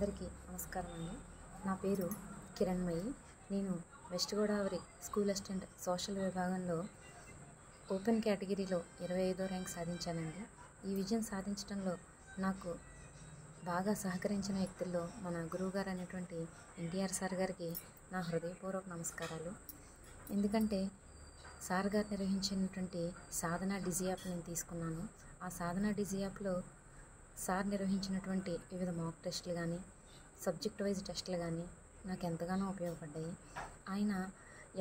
అందరికీ నమస్కారం అండి. నా పేరు కిరణ్మయి. నేను west Godavari school assistant social విభాగంలో ఓపెన్ కేటగిరీలో 25వ ర్యాంక్ సాధించానండి. ఈ విజయం సాధించడంలో నాకు బాగా సహకరించిన వ్యక్తుల్లో మన గురువుగారు అనేటువంటి ఎన్టీఆర్ సార్ గారికి నా హృదయపూర్వక నమస్కారాలు. ఎందుకంటే సార్ గారు నిర్వహించినటువంటి సాధన డిజీ యాప్ నేను తీసుకున్నాను. ఆ సాధన డిజీ యాప్లో సార్ నిర్వహించినటువంటి వివిధ మాక్ టెస్టులు కానీ సబ్జెక్ట్ వైజ్ టెస్టులు కానీ నాకు ఎంతగానో ఉపయోగపడ్డాయి. ఆయన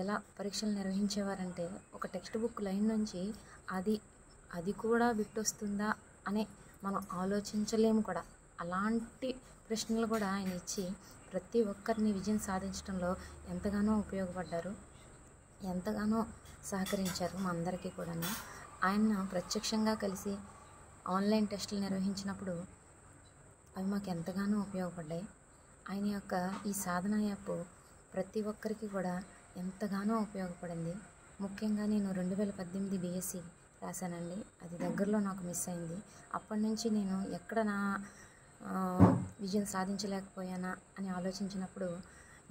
ఎలా పరీక్షలు నిర్వహించేవారంటే ఒక టెక్స్ట్ బుక్ లైన్ నుంచి అది కూడా బిట్టొస్తుందా అని మనం ఆలోచించలేము కూడా. అలాంటి ప్రశ్నలు కూడా ఆయన ఇచ్చి ప్రతి ఒక్కరిని విజయం సాధించడంలో ఎంతగానో ఉపయోగపడ్డారు, ఎంతగానో సహకరించారు మా అందరికీ కూడా. ఆయన ప్రత్యక్షంగా కలిసి ఆన్లైన్ టెస్టులు నిర్వహించినప్పుడు అవి మాకు ఎంతగానో ఉపయోగపడ్డాయి. ఆయన యొక్క ఈ సాధన యాప్ ప్రతి ఒక్కరికి కూడా ఎంతగానో ఉపయోగపడింది. ముఖ్యంగా నేను 2018 BSc రాశానండి. అది దగ్గరలో నాకు మిస్ అయింది. అప్పటి నుంచి నేను ఎక్కడ నా విజయం సాధించలేకపోయానా అని ఆలోచించినప్పుడు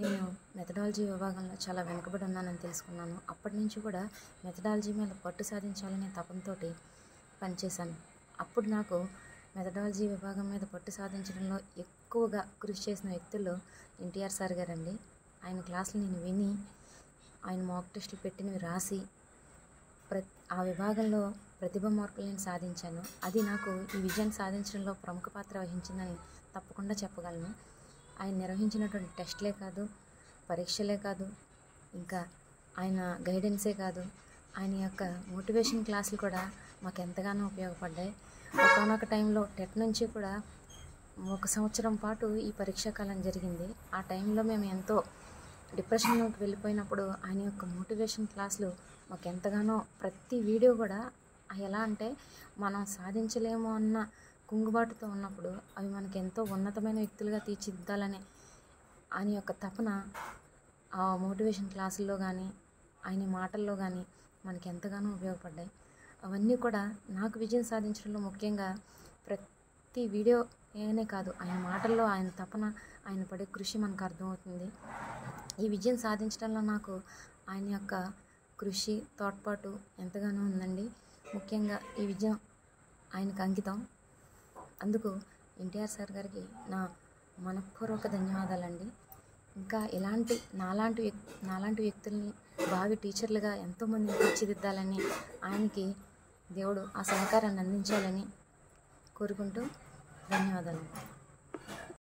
నేను మెథడాలజీ విభాగంలో చాలా వెనుకబడి ఉన్నానని తెలుసుకున్నాను. అప్పటి నుంచి కూడా మెథడాలజీ మీద పట్టు సాధించాలనే తపంతో పనిచేశాను. అప్పుడు నాకు మెథడాలజీ విభాగం మీద పట్టు సాధించడంలో ఎక్కువగా కృషి చేసిన వ్యక్తుల్లో ఎన్టీఆర్ సార్ గారండి. ఆయన క్లాసులు నేను విని, ఆయన మాక్ టెస్టులు పెట్టినవి రాసి ఆ విభాగంలో ప్రతిభ మార్కులు నేను సాధించాను. అది నాకు ఈ విజయాన్ని సాధించడంలో ప్రముఖ పాత్ర వహించిందని తప్పకుండా చెప్పగలను. ఆయన నిర్వహించినటువంటి టెస్టులే కాదు, పరీక్షలే కాదు, ఇంకా ఆయన గైడెన్సే కాదు, ఆయన యొక్క మోటివేషన్ క్లాసులు కూడా మాకు ఎంతగానో ఉపయోగపడ్డాయి. ఒకానొక టైంలో టెట్ నుంచి కూడా 1 సంవత్సరం పాటు ఈ పరీక్షా కాలం జరిగింది. ఆ టైంలో మేము ఎంతో డిప్రెషన్లోకి వెళ్ళిపోయినప్పుడు ఆయన యొక్క మోటివేషన్ క్లాసులు మాకు ఎంతగానో, ప్రతి వీడియో కూడా ఎలా అంటే మనం సాధించలేము అన్న కుంగుబాటుతో ఉన్నప్పుడు అవి మనకి ఎంతో ఉన్నతమైన వ్యక్తులుగా తీర్చిదిద్దాలని ఆయన యొక్క తపన ఆ మోటివేషన్ క్లాసుల్లో కానీ ఆయన మాటల్లో కానీ మనకి ఎంతగానో ఉపయోగపడ్డాయి. అవన్నీ కూడా నాకు విజయం సాధించడంలో ముఖ్యంగా ప్రతి వీడియో ఏనే కాదు, ఆయన మాటల్లో ఆయన తపన, ఆయన పడే కృషి మనకు అర్థమవుతుంది. ఈ విజయం సాధించడంలో నాకు ఆయన యొక్క కృషి, తోడ్పాటు ఎంతగానో ఉందండి. ముఖ్యంగా ఈ విజయం ఆయనకు అంకితం. అందుకు ఎన్టీఆర్ సార్ గారికి నా మనఃపూర్వక ధన్యవాదాలండి. ఇంకా నాలాంటి వ్యక్తుల్ని భావి టీచర్లుగా ఎంతోమందిని తీర్చిదిద్దాలని ఆయనకి దేవుడు ఆ సహకారాన్ని అందించాలని కోరుకుంటూ ధన్యవాదాలు.